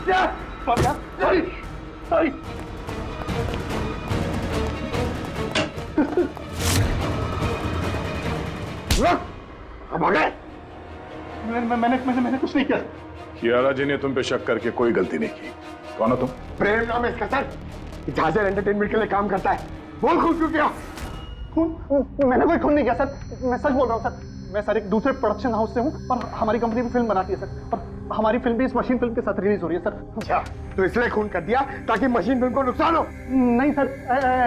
क्या? अब आ गए? मैंने कुछ नहीं किया। कियारा जी ने तुम पे शक करके कोई गलती नहीं की। कौन हो तुम? प्रेम नाम है इसका सर। झांझर एंटरटेनमेंट के लिए काम करता है। बोल खून क्यों किया? खून? मैंने कोई खून नहीं किया सर। मैं सच बोल रहा हूँ सर। मैं सर एक दूसरे प्रोडक्शन हाउस से हूँ और हमारी कंपनी भी फिल्म बनाती है सर। और हमारी फिल्म भी इस मशीन फिल्म के साथ रिलीज हो रही है सर। अच्छा, तो इसलिए खून कर दिया ताकि मशीन फिल्म को नुकसान हो? नहीं सर,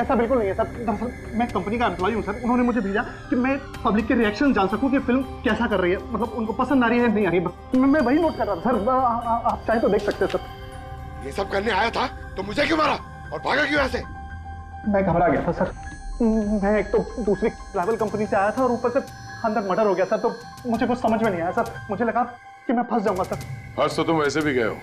ऐसा बिल्कुल नहीं है सर। दरअसल मैं कंपनी का एम्प्लॉय हूँ सर। उन्होंने मुझे भेजा कि मैं पब्लिक के रिएक्शन जान सकूँ कि फिल्म कैसा कर रही है, मतलब उनको पसंद आ रही है नहीं आ रही है। मैं वही नोट कर रहा था सर। आप चाहे तो देख सकते हैं सर। ये सब करने आया था तो मुझे क्यों मारा और भागा क्यों ऐसे? मैं घबरा गया था सर। मैं एक तो दूसरी ट्रैवल कंपनी से आया था और ऊपर से अंदर मर्डर हो गया सर, तो मुझे कुछ समझ में नहीं आया सर। मुझे लगा कि मैं फंस जाऊंगा सर। फंस तो तुम वैसे भी गए हो।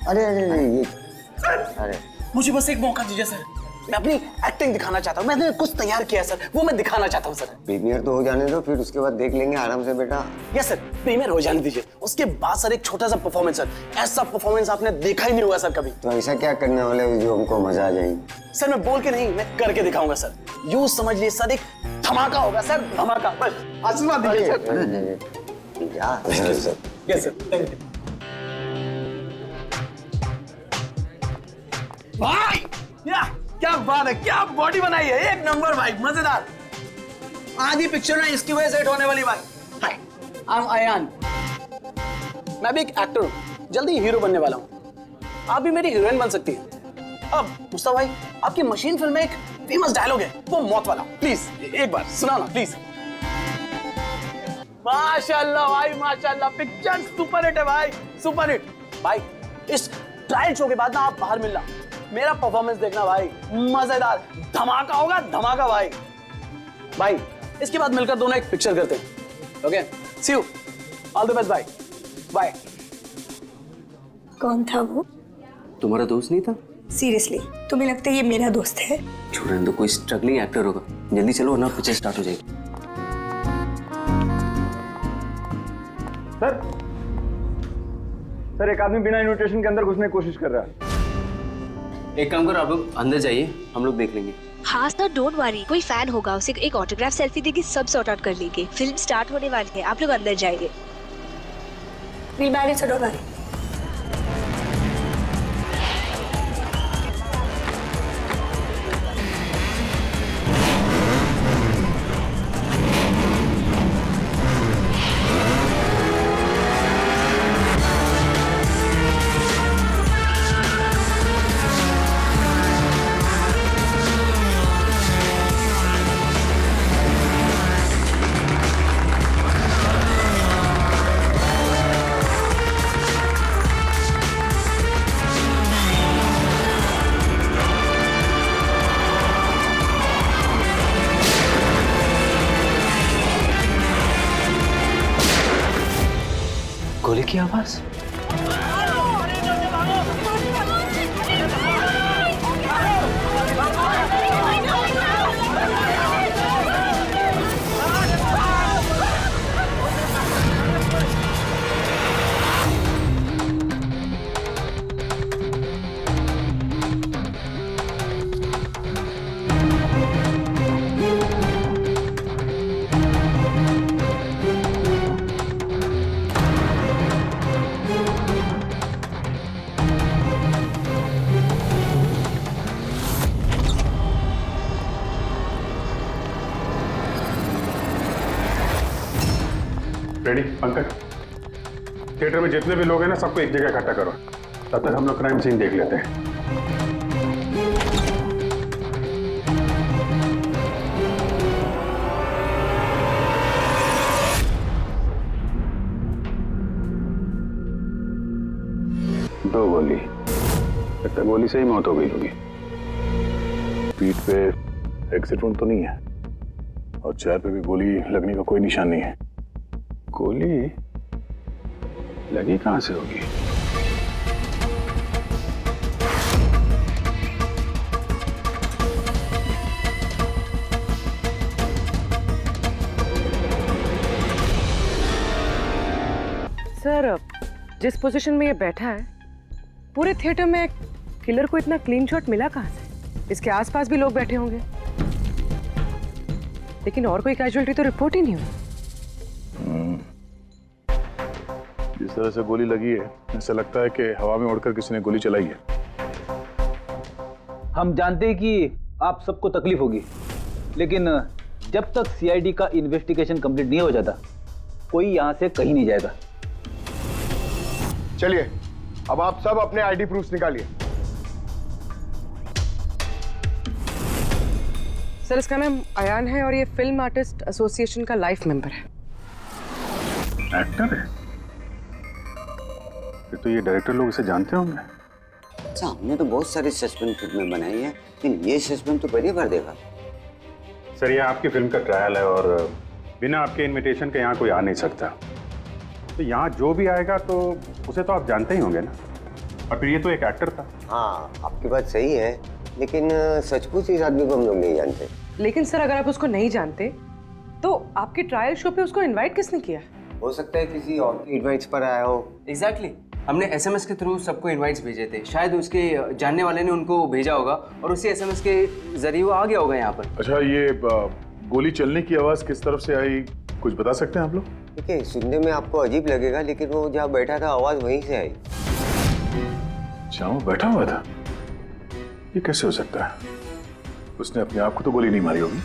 अरे अरे अरे ये अरे मुझे बस एक मौका दीजिए सर। मैं अपनी एक्टिंग दिखाना चाहता हूँ। मैंने कुछ तैयार किया है सर, वो मैं दिखाना चाहता हूँ सर। प्रीमियर तो हो जाने दो, फिर उसके बाद देख लेंगे आराम से बेटा। यस सर, प्रीमियर हो जाने दीजिए। उसके बाद सर एक छोटा सा परफॉर्मेंस सर। ऐसा परफॉर्मेंस आपने देखा ही नहीं होगा सर कभी। तो ऐसा क्या करने वाले हो जो हमको मजा आ जाएगी? सर मैं बोल के नहीं, मैं करके दिखाऊंगा सर। यूं समझ लिए सर, एक धमाका होगा सर, धमाका। बस आशीर्वाद दीजिए sir. Yes sir, thank you भाई। क्या बात है, क्या बॉडी बनाई है, एक नंबर भाई, मजेदार। आधी पिक्चर में इसकी वजह से हिट होने वाली भाई। हाय, आई एम अयान। मैं भी एक एक्टर हूँ, जल्दी हीरो बनने वाला हूँ। आप भी मेरी हीरोइन बन सकती हैं। अब मुस्तफा भाई, आपकी मशीन फिल्म में एक फेमस डायलॉग है, वो मौत वाला। प्लीज एक बार सुनाना प्लीज। माशाल्लाह भाई माशाल्लाह, पिक्चर सुपर हिट है भाई, सुपर हिट। भाई इस ट्रायल शो के बाद ना आप बाहर मिलना, मेरा परफॉर्मेंस देखना भाई, मजेदार धमाका होगा, धमाका भाई। भाई इसके बाद मिलकर दोनों एक पिक्चर करते हैं। Okay, see you, all the best भाई, बाय। कौन था वो? तुम्हारा दोस्त नहीं था? सीरियसली तुम्हें लगता है ये मेरा दोस्त है? छोड़ने दो, कोई स्ट्रगलिंग एक्टर होगा। जल्दी चलो वरना पिक्चर स्टार्ट हो जाएगी। सर एक आदमी बिना इन्विटेशन के अंदर घुसने की कोशिश कर रहा है। एक काम करो, आप लोग अंदर जाइए, हम लोग देख लेंगे। हाँ सर, डोंट वरी, कोई फैन होगा, उसे एक ऑटोग्राफ सेल्फी देके सब सॉर्ट आउट कर लेंगे। फिल्म स्टार्ट होने वाली है, आप लोग अंदर जाइए। We'll manage, so don't worry. गोली की आवाज। रेडी पंकज? थिएटर में जितने भी लोग हैं ना, सबको एक जगह इकट्ठा करो। तब तक हम लोग क्राइम सीन देख लेते हैं। दो गोली, लगता है गोली से ही मौत हो गई होगी। पीठ पे एग्जिट वुंड तो नहीं है और चेहरे पे भी गोली लगने का कोई निशान नहीं है। गोली लगी कहां से होगी? सर, जिस पोजीशन में ये बैठा है पूरे थिएटर में किलर को इतना क्लीन शॉट मिला कहां से? इसके आसपास भी लोग बैठे होंगे, लेकिन और कोई कैजुअल्टी तो रिपोर्ट ही नहीं हुई। जिस तरह से गोली लगी है ऐसा लगता है कि हवा में उड़कर किसी ने गोली चलाई है। हम जानते हैं कि आप सबको तकलीफ होगी, लेकिन जब तक सीआईडी का इन्वेस्टिगेशन कंप्लीट नहीं हो जाता कोई यहां से कहीं नहीं जाएगा। चलिए अब आप सब अपने आईडी प्रूफ निकालिए। सर, इसका नाम अयान है और ये फिल्म आर्टिस्ट एसोसिएशन का लाइफ मेंबर है। एक्टर है? फिर तो ये डायरेक्टर लोग इसे जानते होंगे। अच्छा, हमने तो बहुत सारी सस्पेंस फिल्में बनाई है, लेकिन ये सस्पेंस तो पहली बार देखा। सर, ये आपकी फिल्म का ट्रायल है और बिना आपके इनविटेशन के यहाँ कोई आ नहीं सकता। तो यहाँ जो भी आएगा तो उसे तो आप जानते ही होंगे ना। और फिर ये तो एक एक्टर था। हाँ, आपकी बात सही है, लेकिन सचमुच इस आदमी को हम लोग नहीं जानते। लेकिन सर, अगर आप उसको नहीं जानते तो आपके ट्रायल शो पे उसको इनवाइट किसने किया? हो सकता है किसी और के इनवाइट्स पर आया हो। एग्जैक्टली, हमने एसएमएस के थ्रू सबको इनवाइट्स भेजे थे। शायद उसके जानने वाले ने उनको भेजा होगा और उसी एसएमएस के जरिए वो आ गया होगा यहाँ पर। अच्छा, ये गोली चलने की आवाज किस तरफ से आई, कुछ बता सकते हैं आप लोग? देखिए, सुनने में आपको अजीब लगेगा, लेकिन वो जहाँ बैठा था आवाज वहीं से आई। जहाँ बैठा हुआ था? ये कैसे हो सकता है? उसने अपने आप को तो गोली नहीं मारी होगी।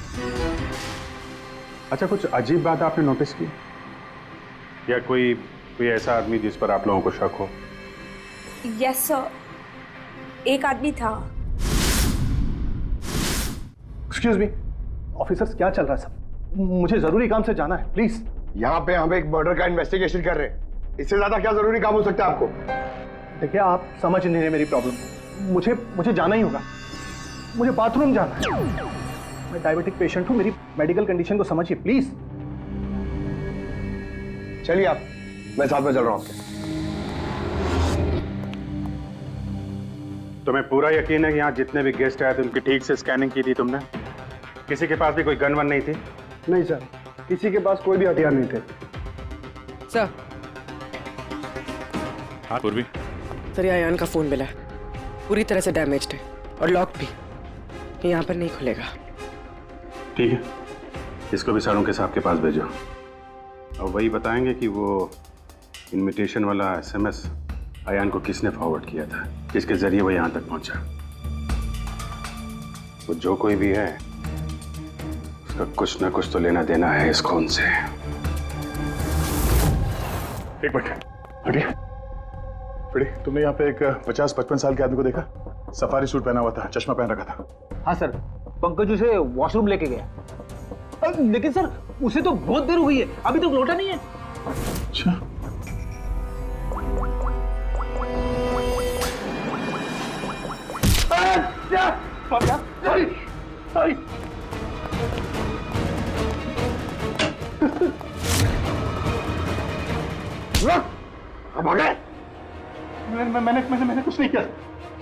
अच्छा, कुछ अजीब बात आपने नोटिस की या कोई ऐसा आदमी जिस पर आप लोगों को शक हो? यस सर, एक आदमी था। एक्सक्यूज मी ऑफिसर्स, क्या चल रहा है सब? मुझे जरूरी काम से जाना है, प्लीज। यहाँ पे हम एक मर्डर का इन्वेस्टिगेशन कर रहे हैं, इससे ज्यादा क्या जरूरी काम हो सकता है आपको? देखिए, आप समझ नहीं रहे मेरी प्रॉब्लम। मुझे जाना ही होगा, मुझे बाथरूम जाना है। मैं डायबिटिक पेशेंट हूँ, मेरी मेडिकल कंडीशन को समझिए प्लीज। चलिए आप, मैं साथ में चल रहा हूँ आपके। तुम्हें पूरा यकीन है कि यहाँ जितने भी गेस्ट आए थे उनकी ठीक से स्कैनिंग की थी तुमने? किसी के पास भी कोई गन वन नहीं थी? नहीं सर, किसी के पास कोई भी हथियार नहीं थे। सर, हाँ पूर्वी। सर, ये अयान का फोन मिला है, पूरी तरह से डैमेज्ड है और लॉक भी, ये यहाँ पर नहीं खुलेगा। ठीक है, इसको भी सारों के साहब के पास भेजो और वही बताएंगे कि वो इनविटेशन वाला एसएमएस अयान को किसने फॉरवर्ड किया था, किसके जरिए वो यहाँ तक पहुंचा। वो जो कोई भी है उसका कुछ ना कुछ तो लेना देना है इस खून से। एक मिनट हटिए। तुमने यहाँ पे एक 50-55 साल के आदमी को देखा? सफारी सूट पहना हुआ था, चश्मा पहन रखा था। हाँ सर, पंकज उसे वॉशरूम लेके गया। लेकिन सर, उसे तो बहुत देर हो गई है, अभी तक लौटा नहीं है। अच्छा, सॉरी। मैंने कुछ नहीं किया।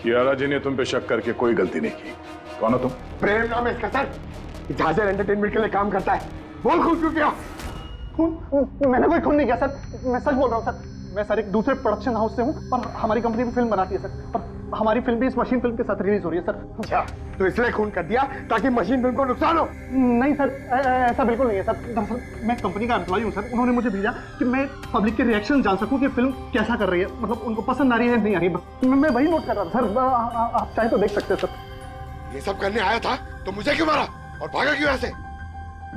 कियारा जी ने तुम पे शक करके कोई गलती नहीं की। कौन हो तुम? प्रेम नाम है इसका सर, झांझर एंटरटेनमेंट के लिए काम करता है। बोल खून क्यों किया? मैंने कोई खून नहीं किया सर, मैं सच बोल रहा हूँ सर। मैं सर एक दूसरे प्रोडक्शन हाउस से हूँ और हमारी कंपनी भी फिल्म बनाती है सर, और हमारी फिल्म भी इस मशीन फिल्म के साथ रिलीज हो रही है सर। अच्छा, तो इसलिए खून कर दिया ताकि मशीन फिल्म को नुकसान हो? नहीं सर, ऐसा बिल्कुल नहीं है सर। दरअसल मैं कंपनी का एम्प्लॉय हूँ सर, उन्होंने मुझे भेजा कि मैं पब्लिक के रिएक्शन जान सकूँ कि फिल्म कैसा कर रही है, मतलब उनको पसंद आ रही है नहीं आ रही है। मैं वही नोट कर रहा था सर, आप चाहे तो देख सकते हैं सर। ये सब करने आया था तो मुझे क्यों मारा और भागा क्यों ऐसे?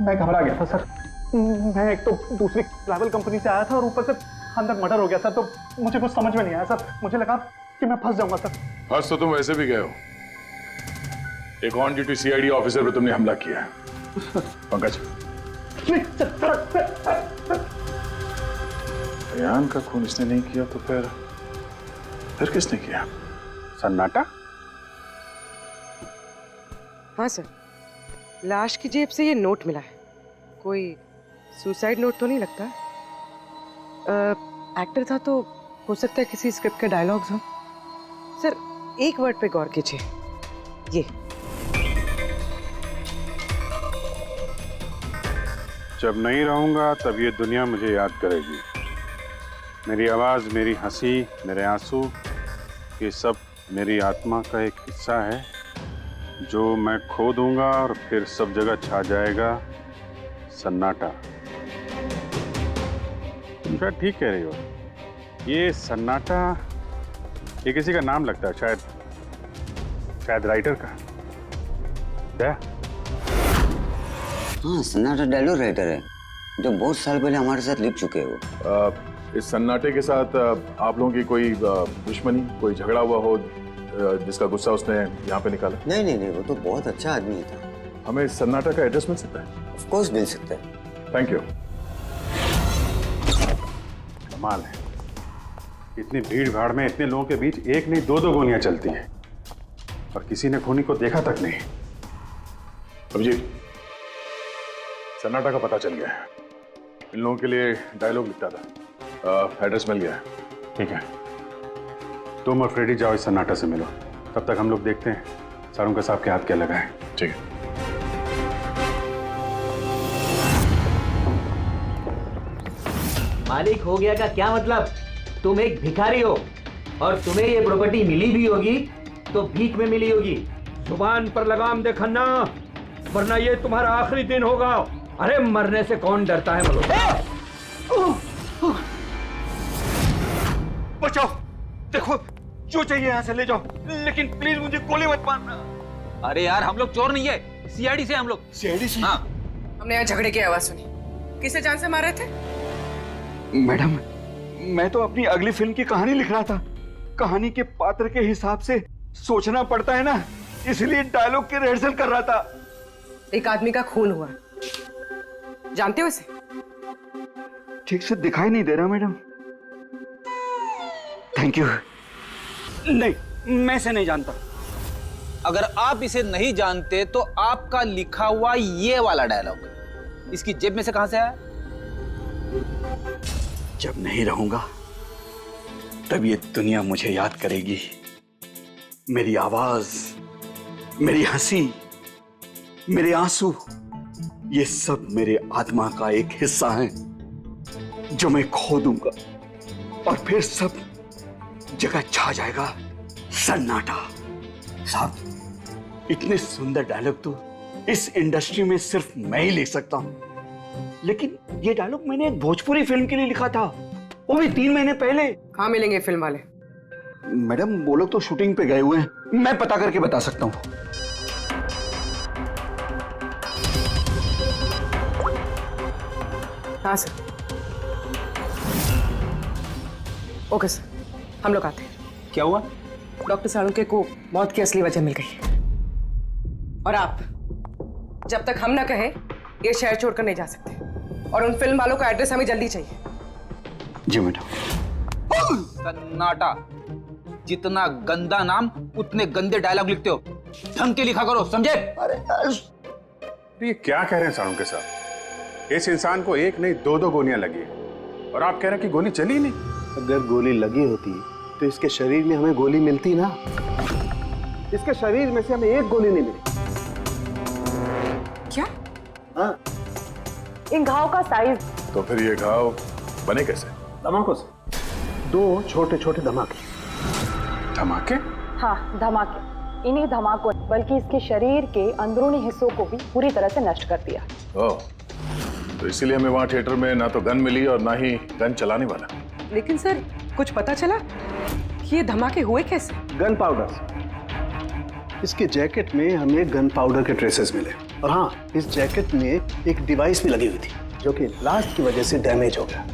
मैं घबरा गया था सर। मैं एक तो दूसरी ट्रैवल कंपनी से आया था और ऊपर से अंदर मर्डर हो गया सर, तो मुझे कुछ समझ में नहीं आया सर। मुझे लगा कि मैं फंस जाऊंगा सर। फंस तो तुम वैसे भी गए हो। एक ऑन ड्यूटी सीआईडी ऑफिसर पे तुमने हमला किया है। पंकज, अयान का खून इसने नहीं किया तो फिर फिर किसने किया? सन्नाटा? हाँ सर, लाश की जेब से ये नोट मिला है। कोई सुसाइड नोट तो नहीं लगता? एक्टर था तो हो सकता है किसी स्क्रिप्ट के डायलॉग्स हो। सर एक वर्ड पे गौर कीजिए, ये जब नहीं रहूंगा तब ये दुनिया मुझे याद करेगी। मेरी आवाज, मेरी हंसी, मेरे आंसू, ये सब मेरी आत्मा का एक हिस्सा है जो मैं खो दूंगा और फिर सब जगह छा जाएगा सन्नाटा। तुम शायद ठीक कह रही हो। ये सन्नाटा ये किसी का नाम लगता है, शायद राइटर का। दया? हाँ, सन्नाटा डायलॉग राइटर है जो बहुत साल पहले हमारे साथ लिख चुके हो। इस सन्नाटे के साथ आप लोगों की कोई दुश्मनी, कोई झगड़ा हुआ हो जिसका गुस्सा उसने यहाँ पे निकाला? नहीं, वो तो बहुत अच्छा आदमी था। हमें सन्नाटा का एड्रेस मिल सकता है? ऑफ कोर्स मिल सकता है। Thank you. कमाल है, इतनी भीड़ भाड़ में इतने लोगों के बीच एक नहीं दो गोलियां चलती हैं और किसी ने खूनी को देखा तक नहीं। अभिजीत, सन्नाटा का पता चल गया है। इन लोगों के लिए डायलॉग लिखता था, एड्रेस मिल गया है। ठीक है, तुम और फ्रेडी जाओ, इस सन्नाटा से मिलो। तब तक हम लोग देखते हैं सारुंका साहब के हाथ क्या लगा है। ठीक है। मालिक हो गया का क्या मतलब? तुम एक भिखारी हो और तुम्हें ये प्रॉपर्टी मिली भी होगी तो भीख में मिली होगी। जुबान पर लगाम दे खन्ना, वरना ये तुम्हारा आखिरी दिन होगा। अरे मरने से कौन डरता है मल्होत्रा? बचाओ, देखो जो चाहिए यहाँ से ले जाओ, लेकिन प्लीज मुझे गोली मत मारना। अरे यार, हम लोग चोर नहीं है, सीआईडी से हम लोग। सीआईडी से? हाँ। हमने यहाँ झगड़े की आवाज सुनी। किसे जान से मार रहे थे? मैडम, मैं तो अपनी अगली फिल्म की कहानी लिख रहा था। कहानी के पात्र के हिसाब से सोचना पड़ता है ना, इसलिए डायलॉग की रिहर्सल कर रहा था। एक आदमी का खून हुआ, जानते हो इसे? ठीक से दिखाई नहीं दे रहा मैडम। Thank you. नहीं, मैं इसे नहीं जानता। अगर आप इसे नहीं जानते तो आपका लिखा हुआ ये वाला डायलॉग इसकी जेब में से कहां से आया? जब नहीं रहूंगा तब ये दुनिया मुझे याद करेगी। मेरी आवाज, मेरी हंसी, मेरे आंसू, ये सब मेरे आत्मा का एक हिस्सा है जो मैं खो दूंगा और फिर सब जगह छा जाएगा सन्नाटा। साहब, इतने सुंदर डायलॉग तो इस इंडस्ट्री में सिर्फ मैं ही लिख सकता हूं, लेकिन ये डायलॉग मैंने एक भोजपुरी फिल्म के लिए लिखा था, वो भी 3 महीने पहले। कहाँ मिलेंगे फिल्म वाले? मैडम, वो लोग तो शूटिंग पे गए हुए हैं, मैं पता करके बता सकता हूँ। हाँ सर। ओके सर, हम लोग आते हैं। क्या हुआ? डॉक्टर साळुंके को मौत की असली वजह मिल गई और आप जब तक हम ना कहें ये शहर छोड़कर नहीं जा सकते, और उन फिल्म वालों का एड्रेस हमें जल्दी चाहिए। जी मैडम। सन्नाटा, जितना गंदा नाम उतने गंदे डायलॉग लिखते हो। ढंग के लिखा करो, समझे? अरे तो ये क्या कह रहे हैं सारुंके साहब? इस इंसान को एक नहीं दो गोलियां लगी है और आप कह रहे हैं कि गोली चली नहीं। अगर गोली लगी होती तो इसके शरीर में हमें गोली मिलती ना। इसके शरीर में से हमें एक गोली नहीं मिली। क्या? हाँ। इन घाव का साइज? तो फिर ये घाव बने कैसे? धमाकों से। 2 छोटे छोटे धमाके। धमाके? हाँ, धमाके। इन्हीं धमाकों बल्कि इसके शरीर के अंदरूनी हिस्सों को भी पूरी तरह से नष्ट कर दिया। ओह, तो इसीलिए हमें वहां थिएटर में ना तो गन मिली और ना ही गन चलाने वाला। लेकिन सर, कुछ पता चला कि ये धमाके हुए कैसे? गन पाउडर से। इसके जैकेट में हमें गन पाउडर के ट्रेसेस मिले, और हाँ, इस जैकेट में एक डिवाइस भी लगी हुई थी जो कि ब्लास्ट की वजह से डैमेज हो गया।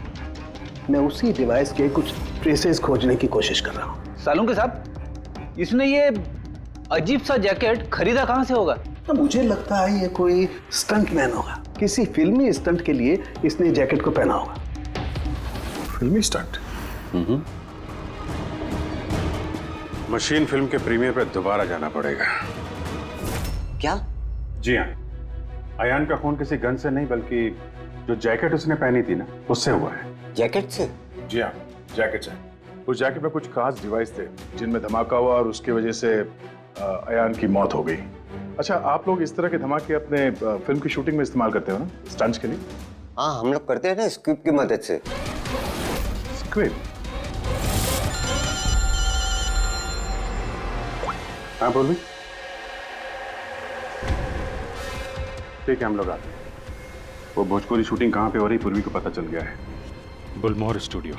मैं उसी डिवाइस के कुछ ट्रेसेस खोजने की कोशिश कर रहा हूँ। सालुंके साहब, इसने ये अजीब सा जैकेट खरीदा कहाँ से होगा? तो मुझे लगता है ये कोई स्टंट मैन होगा। किसी फिल्मी स्टंट के लिए इसने जैकेट को पहना होगा। फिल्मी स्टंट? मशीन फिल्म के प्रीमियर पर दोबारा जाना पड़ेगा। क्या? जी हाँ, अयान का खून किसी गन से नहीं बल्कि जो जैकेट उसने पहनी थी ना उससे हुआ है। जैकेट से? जी हाँ, जैकेट से। उस जैकेट में कुछ खास डिवाइस थे जिनमें धमाका हुआ और उसकी वजह से अयान की मौत हो गई। अच्छा, आप लोग इस तरह के धमाके अपने फिल्म की शूटिंग में इस्तेमाल करते हो ना, स्टंट्स के लिए? हाँ, हम लोग करते हैं ना स्क्विब की मदद से। स्क्विब? हाँ पूर्वी, ठीक है, हम लोग आते हैं। वो भोजपुरी शूटिंग कहाँ पे हो रही पूर्वी को पता चल गया है, बुलमोहर स्टूडियो।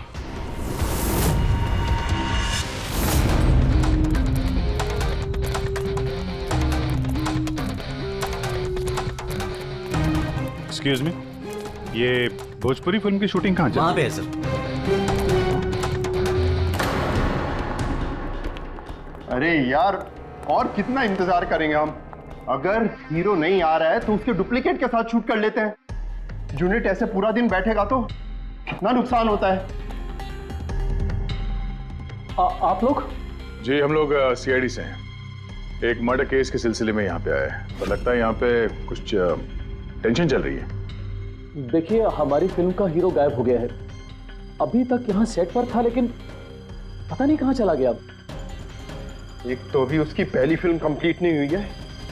एक्सक्यूज मी, ये भोजपुरी फिल्म की शूटिंग कहाँ चल रही है? वहाँ पे है सर। अरे यार, और कितना इंतजार करेंगे हम? अगर हीरो नहीं आ रहा है तो उसके डुप्लीकेट के साथ शूट कर लेते हैं। यूनिट ऐसे पूरा दिन बैठेगा तो कितना नुकसान होता है। आप लोग? जी, हम लोग सीआईडी से हैं। एक मर्डर केस के सिलसिले में यहाँ पे आए हैं। तो लगता है यहाँ पे कुछ टेंशन चल रही है। देखिए, हमारी फिल्म का हीरो गायब हो गया है। अभी तक यहाँ सेट पर था लेकिन पता नहीं कहाँ चला गया। एक तो अभी उसकी पहली फिल्म कंप्लीट नहीं हुई है,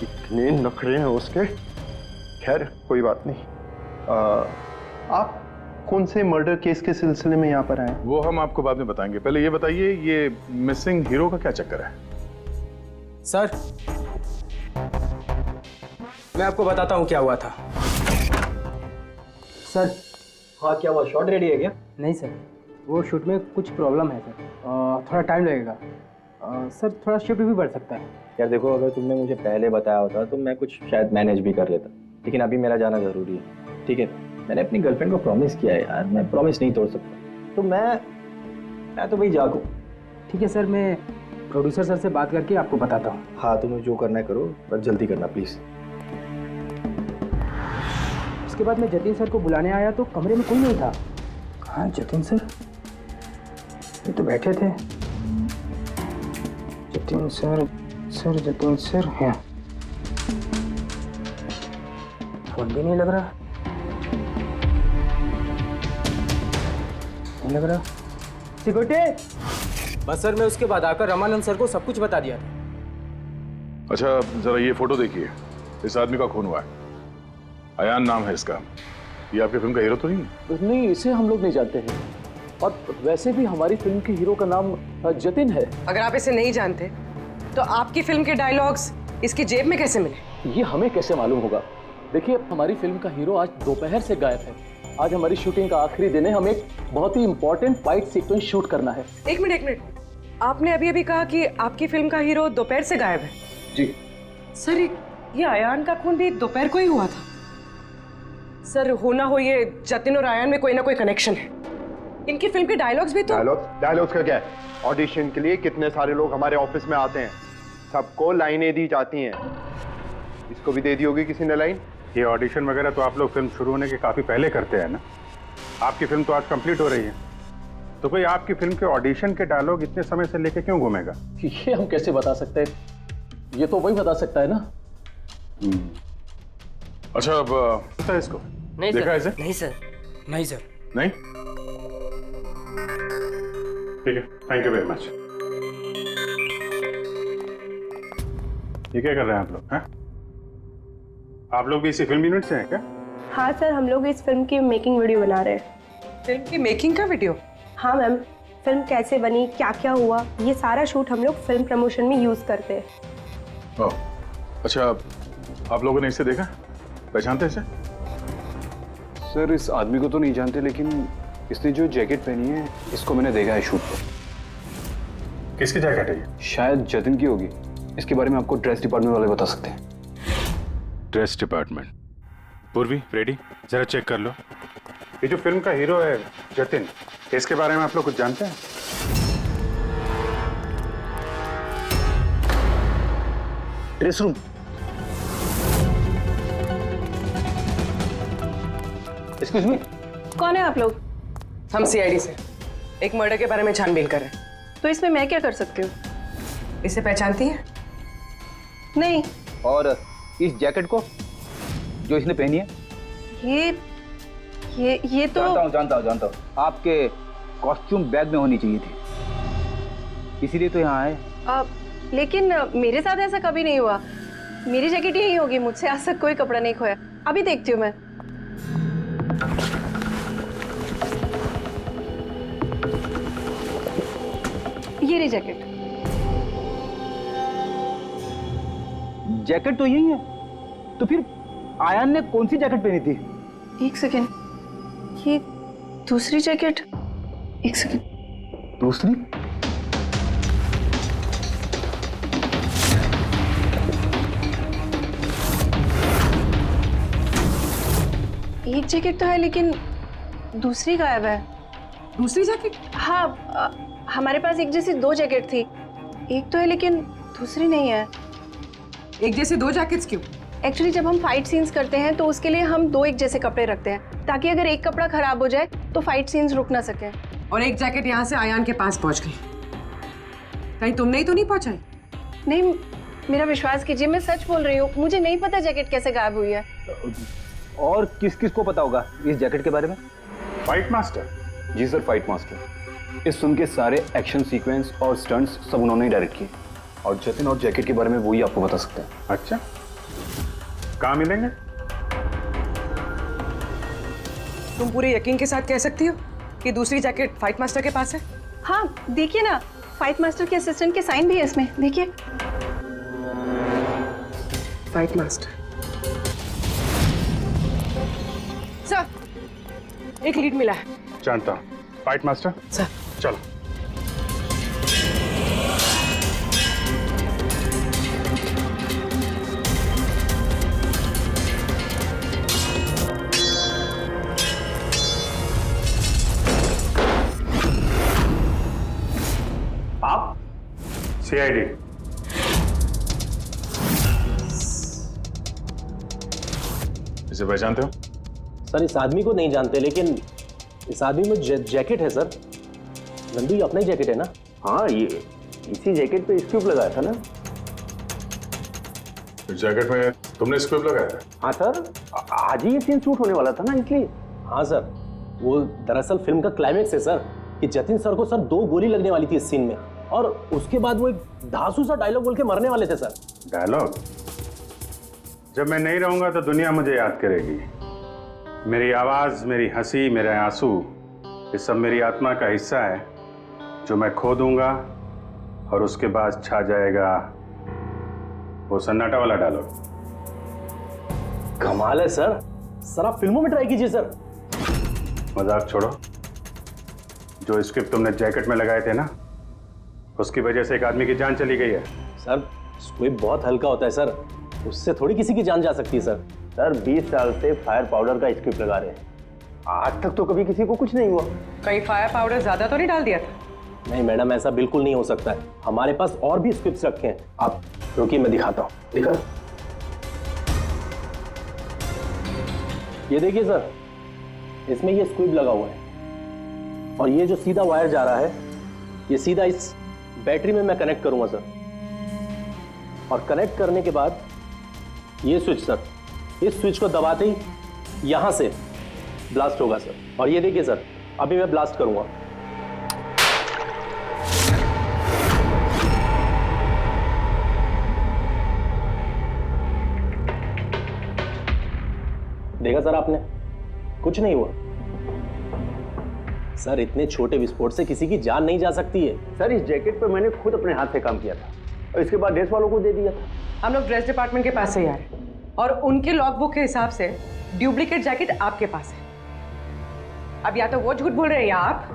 इतने नखरे हैं उसके। खैर कोई बात नहीं। आप कौन से मर्डर केस के सिलसिले में यहाँ पर आए? वो हम आपको बाद में बताएंगे। पहले ये बताइए, ये मिसिंग हीरो का क्या चक्कर है? सर, मैं आपको बताता हूँ क्या हुआ था। सर, हाँ क्या हुआ? शॉट रेडी है क्या? नहीं सर, वो शूट में कुछ प्रॉब्लम है सर, थोड़ा टाइम लगेगा। सर, थोड़ा शिफ्ट भी बढ़ सकता है। यार देखो, अगर तुमने मुझे पहले बताया होता तो मैं कुछ शायद मैनेज भी कर लेता, लेकिन अभी मेरा जाना जरूरी है। ठीक है, मैंने अपनी गर्लफ्रेंड को प्रॉमिस किया है यार, मैं प्रॉमिस नहीं तोड़ सकता। तो मैं तो भाई जागू। ठीक है सर, मैं प्रोड्यूसर सर से बात करके आपको बताता हूँ। हाँ, तुम्हें जो करना है करो, बस जल्दी करना प्लीज। उसके बाद मैं जतिन सर को बुलाने आया तो कमरे में कोई नहीं था। कहाँ जतिन सर? ये तो बैठे थे। जतिन सर, जतिन सर हैं। फोन भी नहीं लग रहा, नहीं लग रहा। सिक्योरिटी! बस सर, मैं उसके बाद आकर रमानंद सर को सब कुछ बता दिया था। अच्छा, जरा ये फोटो देखिए। इस आदमी का खून हुआ है। अयान नाम है इसका। ये आपकी फिल्म का हीरो तो नहीं है? नहीं, इसे हम लोग नहीं जानते हैं। और वैसे भी हमारी फिल्म के हीरो का नाम जतिन है। अगर आप इसे नहीं जानते तो आपकी फिल्म के डायलॉग्स इसकी जेब में कैसे मिले? ये हमें कैसे मालूम होगा? देखिए, हमारी फिल्म का हीरो आज दोपहर से गायब है। आज हमारी शूटिंग का आखिरी दिन है। हमें एक बहुत ही इंपॉर्टेंट फाइट सीक्वेंस शूट करना है। एक मिनट, आपने अभी कहा कि आपकी फिल्म का हीरो दोपहर से गायब है। जी सर, ये अयान का खून भी दोपहर को ही हुआ था। सर, हो ना हो ये जतिन और अयान में कोई ना कोई कनेक्शन है। इनकी फिल्म के डायलॉग्स भी तो। डायलॉग्स का क्या है? ऑडिशन के लिए कितने सारे लोग हमारे ऑफिस में आते हैं, सबको लाइनें दी जाती हैं। इसको भी दे दी होगी किसी ने लाइन। ये ऑडिशन वगैरह तो आप लोग फिल्म शुरू होने के काफी पहले करते हैं ना। आपकी फिल्म तो आज कंप्लीट हो रही है, तो कोई आपकी फिल्म के ऑडिशन के डायलॉग इतने समय से लेके क्यों घूमेगा? ये हम कैसे बता सकते हैं? ये तो वही बता सकता है ना। अच्छा, अब पता है इसको? नहीं देखा सर। इसे? नहीं सर, नहीं सर। नहीं? ठीक है, थैंक यू वेरी मच। ये क्या कर रहे हैं आप लोग? हैं? आप लोग भी इसी फिल्म यूनिट से हैं क्या? हाँ सर, हम लोग इस फिल्म की मेकिंग वीडियो बना रहे हैं। फिल्म की मेकिंग का वीडियो? हाँ मैम, फिल्म कैसे बनी, क्या क्या हुआ, ये सारा शूट हम लोग फिल्म प्रमोशन में यूज करते हैं। ओह, अच्छा, आप लोगों ने इसे देखा? पहचानते इसे? सर, इस आदमी को तो नहीं जानते, लेकिन इसने जो जैकेट पहनी है इसको मैंने देखा है शूट पर। किसकी जैकेट है ये? शायद जतिन की होगी। इसके बारे में आपको ड्रेस डिपार्टमेंट वाले बता सकते हैं। Dress department? पूर्वी, रेडी, जरा चेक कर लो। ये जो फिल्म का हीरो है जतिन, इसके बारे में आप लोग कुछ जानते हैं? Dress room. एक्सक्यूज मी, कौन है आप लोग? हम सीआईडी से एक मर्डर के बारे में छानबीन कर रहे हैं। तो इसमें मैं क्या कर सकती हूँ? इसे पहचानती हैं? नहीं। और इस जैकेट को जो इसने पहनी है? ये तो जानता हूँ। आपके कॉस्ट्यूम बैग में होनी चाहिए थी, इसीलिए तो यहाँ आए। लेकिन मेरे साथ ऐसा कभी नहीं हुआ। मेरी जैकेट यही होगी, मुझसे आज तक कोई कपड़ा नहीं खोया। अभी देखती हूँ मैं। ये रही जैकेट। जैकेट तो यही है, तो फिर आयान ने कौन सी जैकेट पहनी थी? एक सेकेंड, ये दूसरी जैकेट। एक सेकेंड। दूसरी? एक जैकेट तो है लेकिन दूसरी गायब है। दूसरी जैकेट? हाँ, हमारे पास एक जैसी 2 जैकेट थी। एक तो है लेकिन दूसरी नहीं है। एक जैसी 2 जैकेट्स क्यों? एक्चुअली जब हम फाइट सीन्स करते हैं तो उसके लिए हम 2 एक जैसे कपड़े रखते हैं, ताकि अगर एक कपड़ा खराब हो जाए तो फाइट सीन्स रुक ना सके। और एक जैकेट यहाँ से आयान के पास पहुंच गई, कहीं तुमने ही तो नहीं पहुंचाई? नहीं, मेरा विश्वास कीजिए, मैं सच बोल रही हूँ। मुझे नहीं पता जैकेट कैसे गायब हुई है। और किस किस को पता होगा इस जैकेट के बारे में? Fight master. जी सर, फाइट मास्टर। इस फिल्म के सारे एक्शन सीक्वेंस और स्टंट्स सब उन्होंने ही डायरेक्ट किए, और जतिन और जैकेट के बारे में वही आपको बता सकते हैं। अच्छा, कहाँ मिलेंगे? तुम पूरे यकीन के साथ कह सकती हो कि दूसरी जैकेट फाइट मास्टर के पास है? हाँ, देखिए ना, फाइट मास्टर के असिस्टेंट के साइन भी है इसमें, देखिए। Fight master. सर, एक लीड मिला है। जानता हूँ। फाइट मास्टर सर, चलो। आप? सीआईडी। इसे पहचानते हो? सर, इस आदमी को नहीं जानते, लेकिन इस आदमी में जैकेट है सर। नंदू, ये अपना ही जैकेट है ना? हाँ, ये इसी जैकेट पे स्क्रिप्ट लगाया था ना। इस जैकेट में तुमने स्क्रिप्ट लगाया था? हाँ सर, आज ही ये सीन शूट होने वाला था ना, इसलिए। हाँ सर, वो दरअसल फिल्म का क्लाइमेक्स है सर, कि जतिन सर को सर 2 गोली लगने वाली थी इस सीन में, और उसके बाद वो एक धांसू सा डायलॉग बोल के मरने वाले थे सर। डायलॉग? जब मैं नहीं रहूंगा तो दुनिया मुझे याद करेगी। मेरी आवाज, मेरी हंसी, मेरे आंसू, ये सब मेरी आत्मा का हिस्सा है जो मैं खो दूंगा, और उसके बाद छा जाएगा वो सन्नाटा वाला डायलॉग। कमाल है सर। सर, आप फिल्मों में ट्राई कीजिए सर। मजाक छोड़ो। जो स्क्रिप्ट तुमने जैकेट में लगाए थे ना, उसकी वजह से एक आदमी की जान चली गई है। सर, स्क्रिप्ट बहुत हल्का होता है सर, उससे थोड़ी किसी की जान जा सकती है सर। सर, 20 साल से फायर पाउडर का स्क्रिप्ट लगा रहे हैं, आज तक तो कभी किसी को कुछ नहीं हुआ। कहीं फायर पाउडर ज्यादा तो नहीं डाल दिया था? नहीं मैडम, ऐसा बिल्कुल नहीं हो सकता है। हमारे पास और भी स्क्रिप्ट्स रखे हैं। आप रुकिए, मैं दिखाता हूँ। दिखा, ये देखिए सर, इसमें ये स्क्रिप्ट लगा हुआ है, और ये जो सीधा वायर जा रहा है, ये सीधा इस बैटरी में मैं कनेक्ट करूंगा सर। और कनेक्ट करने के बाद ये स्विच सर, इस स्विच को दबाते ही यहां से ब्लास्ट होगा सर। और ये देखिए सर, अभी मैं ब्लास्ट करूंगा। देखा सर आपने, कुछ नहीं हुआ सर। इतने छोटे विस्फोट से किसी की जान नहीं जा सकती है सर। इस जैकेट पे मैंने खुद अपने हाथ से काम किया था, और इसके बाद ड्रेस वालों को दे दिया था। हम लोग ड्रेस डिपार्टमेंट के पास से ही आए, और उनके लॉगबुक के हिसाब से डुप्लीकेट जैकेट आपके पास है। अब या तो वो झूठ बोल रहे हैं या आप।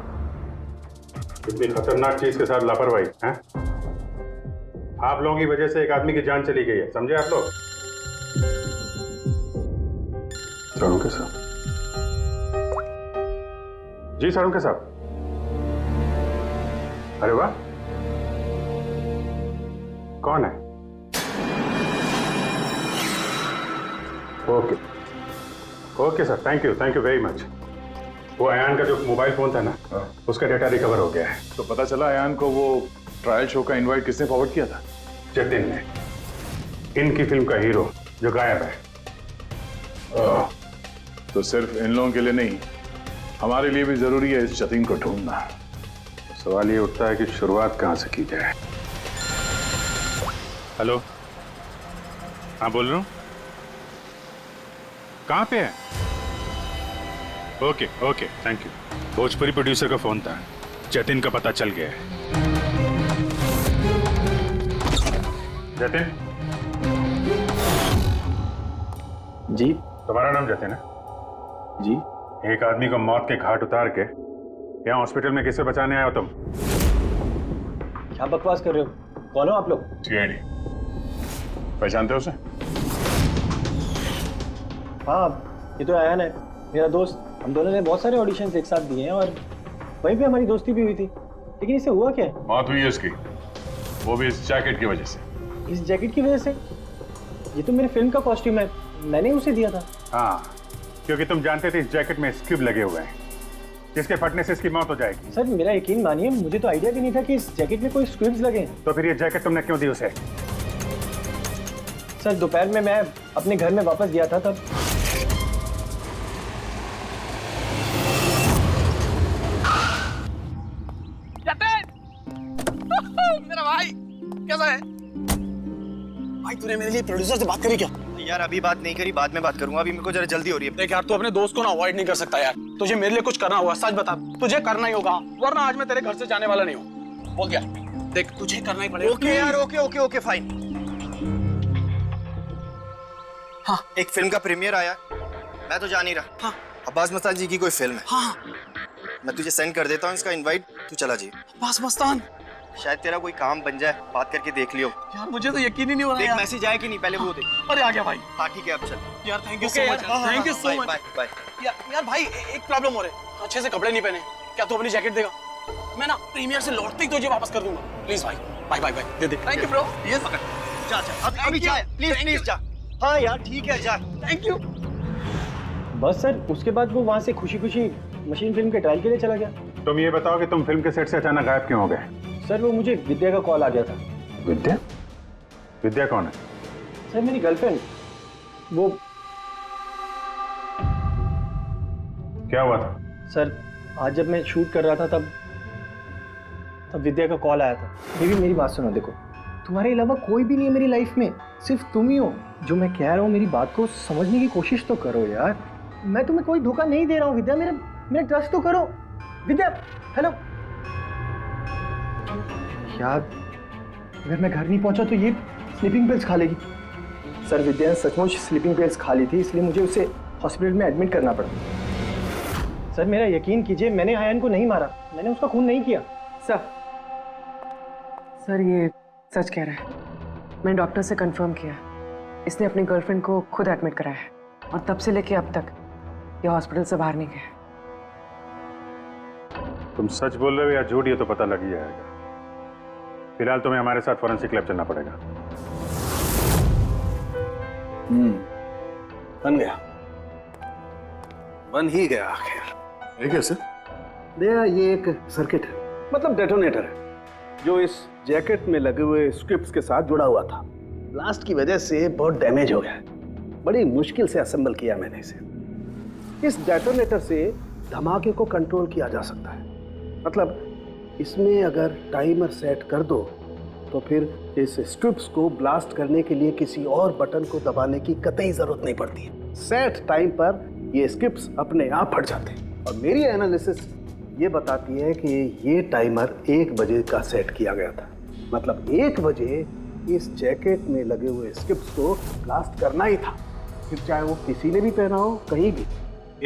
इतनी खतरनाक चीज के साथ लापरवाही है? आप लोगों की वजह से एक आदमी की जान चली गई है, समझे आप लोग? सारुण के साथ। जी सारुण के साथ। अरे वाह, कौन है? Okay okay sir, thank you very much. वो अयान का जो मोबाइल फोन था ना, उसका डेटा रिकवर हो गया है। तो पता चला अयान को वो ट्रायल शो का इनवाइट किसने फॉरवर्ड किया था? जतिन ने। इनकी फिल्म का हीरो जो गायब है। तो सिर्फ इन लोगों के लिए नहीं, हमारे लिए भी जरूरी है इस जतिन को ढूंढना। तो सवाल ये उठता है कि शुरुआत कहां से की जाए। हेलो, हाँ बोल रहा हूँ। कहाँ पे है? Okay okay, thank you. Bhojpuri producer का फोन था, जतिन का पता चल गया है। जतिन जी। तुम्हारा नाम जतिन है? जी। एक आदमी को मौत के घाट उतार के यहाँ हॉस्पिटल में किसे बचाने आए हो तुम? क्या बकवास कर रहे हो? कौन हो आप लोग? सीआईडी। पहचानते हो उसे? हाँ, ये तो आयान है, मेरा दोस्त। हम दोनों ने बहुत सारे ऑडिशंस एक साथ दिए हैं और वहीं पे हमारी दोस्ती भी हुई थी। लेकिन इसे हुआ क्या है? मौत हुई है उसकी, वो भी इस जैकेट की वजह से। इस जैकेट की वजह से? ये तो मेरी फिल्म का कॉस्ट्यूम है, मैंने उसे दिया था। हाँ, क्योंकि तुम जानते थे इस जैकेट में स्क्यूब लगे हुए हैं, जिसके फटने से इसकी मौत हो जाएगी। सर मेरा यकीन मानिए, मुझे तो आइडिया भी नहीं था कि इस जैकेट में कोई स्क्विब्स लगे हैं। तो फिर ये जैकेट तुमने क्यों दी उसे? सर दोपहर में मैं अपने घर में वापस गया था तब। मेरा भाई कैसा है? भाई तूने मेरे लिए प्रोड्यूसर से बात करी क्या? यार अभी बात नहीं करी, बाद में बात करूंगा। अभी मेरे को जरा जल्दी हो रही है। देख यार, तू अपने दोस्त को ना अवॉइड नहीं कर सकता यार। तुझे मेरे लिए कुछ करना होगा, सच बता। तुझे करना ही होगा, वरना आज मैं तेरे घर से जाने वाला नहीं हूँ। बोल दिया। देख तुझे करना ही पड़ेगा। ओके यार, ओके ओके ओके फाइन। हाँ, एक फिल्म का प्रीमियर आया, मैं तो जा नहीं रहा। हाँ, अब्बास मस्तान जी की कोई फिल्म है। हाँ, मैं तुझे सेंड कर देता हूँ इसका इनवाइट, तू चला जी। अब्बास मस्तान, शायद तेरा कोई काम बन जाए, बात करके देख लियो। यार मुझे तो यकीन ही नहीं हो रहा देख मैसेज आया कि नहीं, पहले वो देख। अरे आ गया भाई। हाँ ठीक है, अब चल। यार thank you so much, thank you so much. Bye bye. यार भाई एक प्रॉब्लम हो रही है, अच्छे से कपड़े नहीं पहने। क्या तू अपनी जैकेट देगा? मैं ना प्रीमियर से लौटते ही तुझे वापस कर दूंगा। प्लीज भाई, बाय बाय बाय। दे दे। Thank you bro. यस पकड़, जा जा अभी जा, प्लीज प्लीज जा। हाँ यार ठीक है, जा। Thank you. बस सर, उसके बाद वो वहाँ से खुशी खुशी मशीन फिल्म के ट्रायल के लिए चला गया। तुम ये बताओ कि तुम फिल्म के सेट से अचानक गायब क्यों हो गए? सर वो मुझे विद्या का कॉल आ गया था। विद्या? विद्या कौन है? सर मेरी गर्लफ्रेंड। वो क्या हुआ था? सर आज जब मैं शूट कर रहा था तब विद्या का कॉल आया था। बेबी मेरी बात सुनो, देखो तुम्हारे अलावा कोई भी नहीं है मेरी लाइफ में, सिर्फ तुम ही हो। जो मैं कह रहा हूँ मेरी बात को समझने की कोशिश तो करो यार। मैं तुम्हें कोई धोखा नहीं दे रहा हूँ विद्या, मेरा ट्रस्ट तो करो। विद्या हेलो। यार अगर मैं घर नहीं पहुंचा तो ये स्लीपिंग पिल्स खा लेगी। सर विद्या ने सचमुच स्लीपिंग पिल्स खा ली थी, इसलिए मुझे उसे हॉस्पिटल में एडमिट करना पड़ा। सर मेरा यकीन कीजिए, मैंने आयन को नहीं मारा, मैंने उसका खून नहीं किया। सर ये सच कह रहा है। मैंने डॉक्टर से कंफर्म किया, इसने अपनी गर्लफ्रेंड को खुद एडमिट कराया है और तब से लेके अब तक ये हॉस्पिटल से बाहर नहीं गया। तुम सच बोल रहे हो या झूठ, ये तो पता लग ही जाएगा। फिलहाल तुम्हें हमारे साथ फोरेंसिक लैब चलना पड़ेगा। बन गया, बन ही गया आखिर। ये कैसे? भैया ये एक सर्किट है, मतलब डेटोनेटर है, जो इस जैकेट में लगे हुए स्क्रिप्ट्स के साथ जुड़ा हुआ था। ब्लास्ट की वजह से बहुत डैमेज हो गया है, बड़ी मुश्किल से असेंबल किया मैंने इसे। इस डेटोनेटर से धमाके को कंट्रोल किया जा सकता है, मतलब इसमें अगर टाइमर सेट कर दो तो फिर इस स्ट्रिप्स को ब्लास्ट करने के लिए किसी और बटन को दबाने की कतई जरूरत नहीं पड़ती है। सेट टाइम पर ये स्ट्रिप्स अपने आप फट जाते हैं। और मेरी एनालिसिस ये बताती है कि ये टाइमर 1 बजे का सेट किया गया था, मतलब 1 बजे इस जैकेट में लगे हुए स्ट्रिप्स को ब्लास्ट करना ही था, फिर चाहे वो किसी ने भी पहना हो कहीं भी।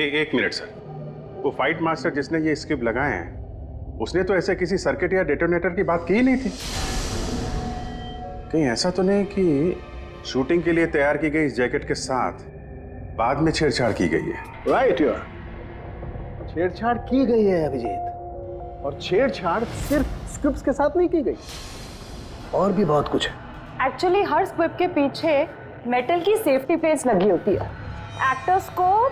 एक मिनट सर, वो फाइट मास्टर जिसने ये स्क्रिप्ट लगाए हैं उसने तो ऐसे किसी सर्किट या डेटोनेटर की बात की ही नहीं थी। कहीं ऐसा तो नहीं कि शूटिंग के लिए तैयार की गई इस जैकेट के साथ बाद में छेड़छाड़ की गई है? राइट यार, छेड़छाड़ की गई है अभिजीत, और छेड़छाड़ सिर्फ स्क्रिप्ट्स के साथ नहीं की गई, और भी बहुत कुछ है। एक्चुअली हर स्क्रिप्ट के पीछे मेटल की सेफ्टी प्लेट्स लगी होती है, एक्टर्स को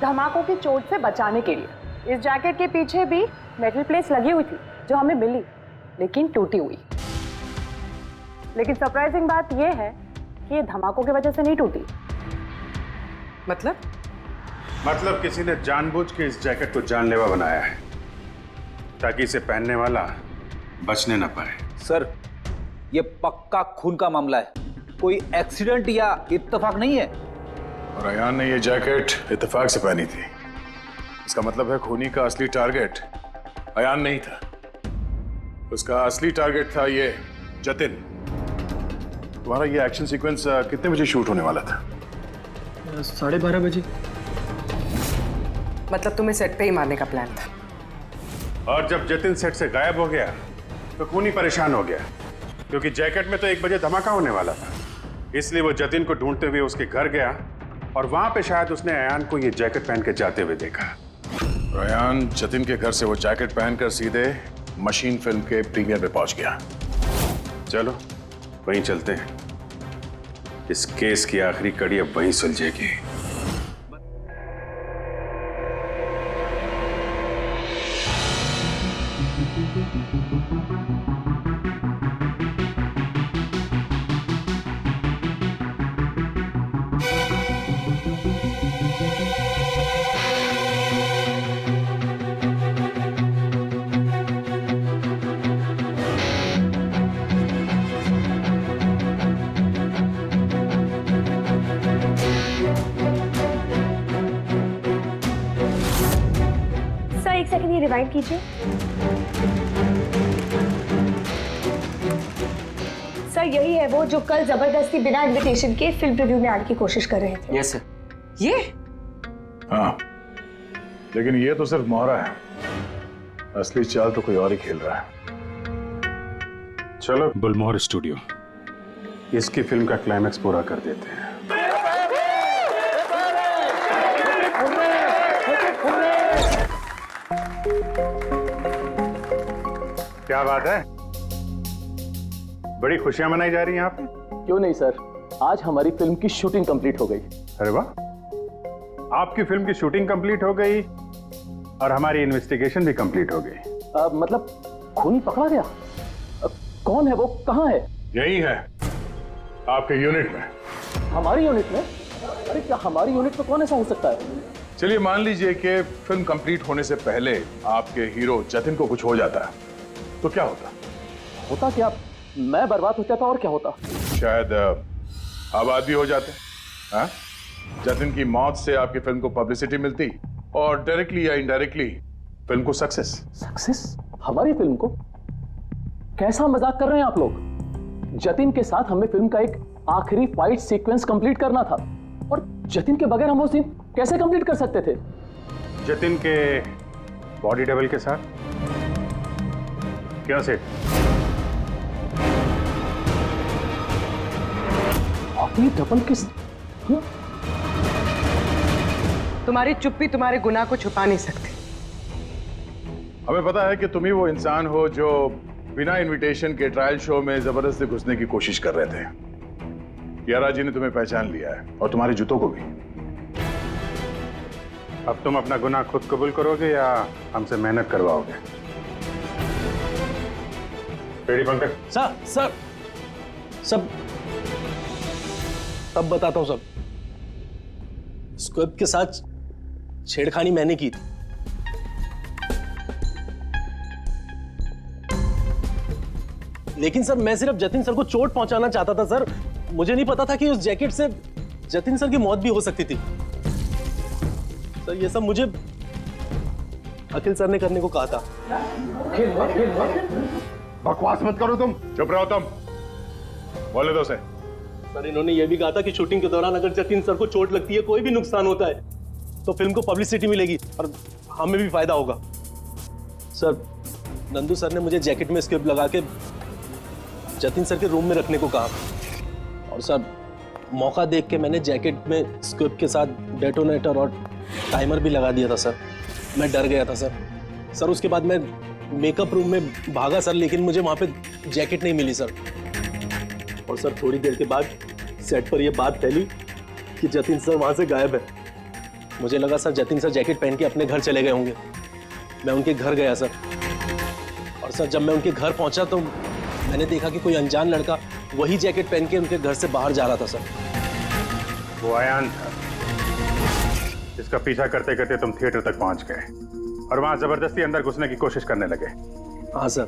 धमाकों की चोट से बचाने के लिए। इस जैकेट के पीछे भी मेटल प्लेट्स लगी हुई थी जो हमें मिली, लेकिन टूटी हुई। लेकिन सरप्राइजिंग बात यह है कि ये धमाकों की वजह से नहीं टूटी। मतलब किसी ने जानबूझ के इस जैकेट को जानलेवा बनाया है ताकि इसे पहनने वाला बचने न पाए। सर, ये पक्का खून का मामला है, कोई एक्सीडेंट या इत्तेफाक नहीं है। और अयान ने ये जैकेट इत्तेफाक से पहनी थी। इसका मतलब है खूनी का असली टारगेट अयान नहीं था, उसका असली टारगेट था ये जतिन। तुम्हारा ये एक्शन सीक्वेंस कितने बजे शूट होने वाला था? 12:30 बजे। मतलब तुम्हें सेट पे ही मारने का प्लान था? और जब जतिन सेट से गायब हो गया तो खूनी परेशान हो गया, क्योंकि जैकेट में तो 1 बजे धमाका होने वाला था। इसलिए वो जतिन को ढूंढते हुए उसके घर गया और वहां पे शायद उसने अयान को ये जैकेट पहन के जाते हुए देखा। अयान जतिन के घर से वो जैकेट पहनकर सीधे मशीन फिल्म के प्रीमियर पे पहुंच गया। चलो वहीं चलते हैं, इस केस की आखिरी कड़ी अब वहीं सुलझेगी। एक सेकंड ये रिवाइंड कीजिए। सर यही है वो जो कल जबरदस्ती बिना इनविटेशन के फिल्म रिव्यू में आने की कोशिश कर रहे थे। Yes sir. ये? हाँ, लेकिन ये तो सिर्फ मोहरा है, असली चाल तो कोई और ही खेल रहा है। चलो गुलमोहर स्टूडियो, इसकी फिल्म का क्लाइमैक्स पूरा कर देते हैं। क्या बात है, बड़ी खुशियां मनाई जा रही हैं यहाँ पे? क्यों नहीं सर, आज हमारी फिल्म की शूटिंग कंप्लीट हो गई। अरे वाह, आपकी फिल्म की शूटिंग कंप्लीट हो गई और हमारी इन्वेस्टिगेशन भी कंप्लीट हो गई। मतलब खूनी पकड़ा गया? कौन है वो, कहाँ है? यही है आपके यूनिट में। हमारी यूनिट में? अरे क्या हमारी यूनिट में कौन ऐसा हो सकता है? चलिए मान लीजिए कि फिल्म कंप्लीट होने से पहले आपके हीरो जतिन को कुछ हो जाता है, तो क्या होता? होता क्या? मैं बर्बाद हो जाता और क्या होता? शायद आबाद भी हो जाते। हाँ? जतिन की मौत से आपकी फिल्म को पब्लिसिटी मिलती और डायरेक्टली या इनडायरेक्टली फिल्म को सक्सेस। सक्सेस? हमारी फिल्म को? कैसा मजाक कर रहे हैं आप लोग? जतिन के साथ हमें फिल्म का एक आखिरी फाइट सीक्वेंस कंप्लीट करना था और जतिन के बगैर हम वो सीन कैसे कंप्लीट कर सकते थे? जतिन के बॉडी डबल के साथ? क्या सेठ? आखिरी डबल किस? तुम्हारी चुप्पी तुम्हारे गुनाह को छुपा नहीं सकती। हमें पता है कि तुम ही वो इंसान हो जो बिना इनविटेशन के ट्रायल शो में जबरदस्ती घुसने की कोशिश कर रहे थे। यारा जी ने तुम्हें पहचान लिया है और तुम्हारे जूतों को भी। अब तुम अपना गुनाह खुद कबूल करोगे या हमसे मेहनत करवाओगे? रेडी पंकज? सर सब तब बताता हूं। सब स्क्रिप्ट के साथ छेड़खानी मैंने की थी। लेकिन सर मैं सिर्फ जतिन सर को चोट पहुंचाना चाहता था सर। मुझे नहीं पता था कि उस जैकेट से जतिन सर की मौत भी हो सकती थी। सर ये सब मुझे अखिल सर ने करने को कहा था। बकवास मत करो तुम, चुप रहो तुम। बोले दो से। सर इन्होंने ये भी कहा था कि शूटिंग के दौरान अगर जतिन सर को चोट लगती है, कोई भी नुकसान होता है, तो फिल्म को पब्लिसिटी मिलेगी और हमें भी फायदा होगा। सर नंदू सर ने मुझे जैकेट में स्क्रिप्ट लगा के जतिन सर के रूम में रखने को कहा और सर मौका देख के मैंने जैकेट में स्क्रिप्ट के साथ डेटोनेटर और टाइमर भी लगा दिया था सर। मैं डर गया था सर। सर उसके बाद मैं मेकअप रूम में भागा सर, लेकिन मुझे वहाँ पे जैकेट नहीं मिली सर। और सर थोड़ी देर के बाद सेट पर यह बात फैली कि जतिन सर वहाँ से गायब है। मुझे लगा सर जतिन सर जैकेट पहन के अपने घर चले गए होंगे। मैं उनके घर गया सर और सर जब मैं उनके घर पहुँचा तो मैंने देखा कि कोई अनजान लड़का वही जैकेट पहन के उनके घर से बाहर जा रहा था सर। वो अयान था जिसका पीछा करते करते तुम थिएटर तक पहुंच गए और वहां जबरदस्ती अंदर घुसने की कोशिश करने लगे। हाँ सर,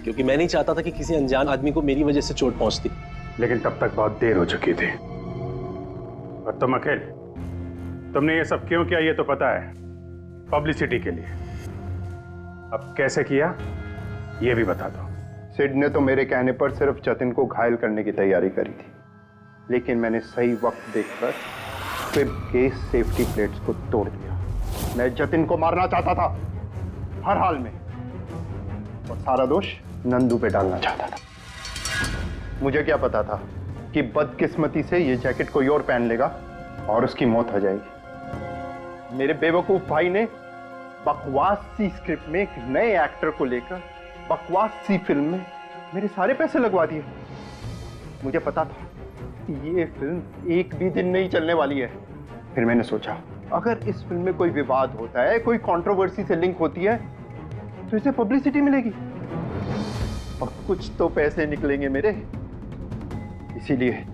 क्योंकि मैं नहीं चाहता था कि किसी अनजान आदमी को मेरी वजह से चोट पहुंचती। लेकिन तब तक बहुत देर हो चुकी थी। और तुम अकेले, तुमने ये सब क्यों किया ये तो पता है, पब्लिसिटी के लिए। अब कैसे किया ये भी बता दो। सिड ने तो मेरे कहने पर सिर्फ जतिन को घायल करने की तैयारी करी थी, लेकिन मैंने सही वक्त देखकर सिड के सेफ्टी प्लेट्स को तोड़ दिया। मैं जतिन को मारना चाहता था हर हाल में, और सारा दोष नंदू पे डालना चाहता था। मुझे क्या पता था कि बदकिस्मती से ये जैकेट कोई और पहन लेगा और उसकी मौत हो जाएगी। मेरे बेवकूफ भाई ने बकवास सी स्क्रिप्ट में एक नए एक्टर को लेकर बकवास सी फिल्म में मेरे सारे पैसे लगवा दिए। मुझे पता था कि ये फिल्म एक भी दिन नहीं चलने वाली है। फिर मैंने सोचा अगर इस फिल्म में कोई विवाद होता है, कोई कंट्रोवर्सी से लिंक होती है, तो इसे पब्लिसिटी मिलेगी और कुछ तो पैसे निकलेंगे मेरे। इसीलिए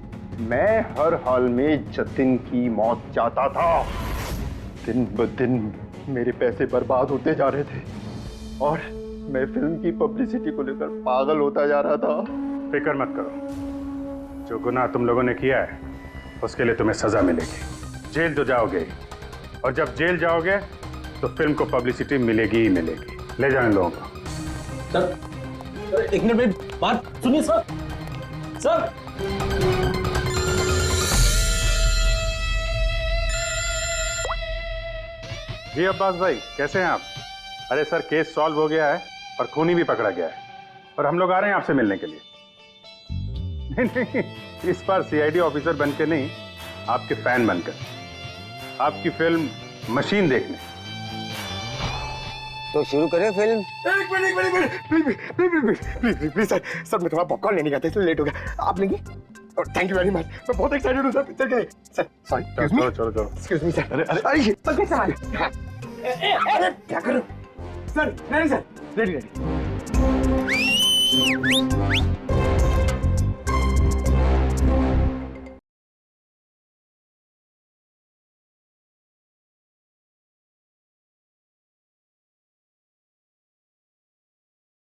मैं हर हाल में जतिन की मौत चाहता था। दिन ब दिन मेरे पैसे बर्बाद होते जा रहे थे और मैं फिल्म की पब्लिसिटी को लेकर पागल होता जा रहा था। फिक्र मत करो, जो गुनाह तुम लोगों ने किया है उसके लिए तुम्हें सजा मिलेगी। जेल तो जाओगे, और जब जेल जाओगे तो फिल्म को पब्लिसिटी मिलेगी ही मिलेगी। ले जाओ इन लोगों को। सर एक मिनट मेरी बात सुनिए सर। सर जी अब्बास भाई, कैसे हैं आप? अरे सर, केस सॉल्व हो गया है और खूनी भी पकड़ा गया है और हम लोग आ रहे हैं आपसे मिलने के लिए। नहीं, इस बार सीआईडी ऑफिसर बन के नहीं, आपके फैन बनकर, आपकी फिल्म मशीन देखने। तो शुरू करें फिल्म? एक मिनट प्लीज सर, मैं थोड़ा पॉपकॉर्न लेने गया था इसलिए लेट हो गया। आप लेंगे? थैंक यू वेरी मच, मैं बहुत एक्साइटेड हूँ सर पिक्चर के लिए। सर सॉरी, चलो एक्सक्यूज मी सर। अरे सर कैसे आ गए? अरे क्या करूं सर? नहीं सर, रेडी।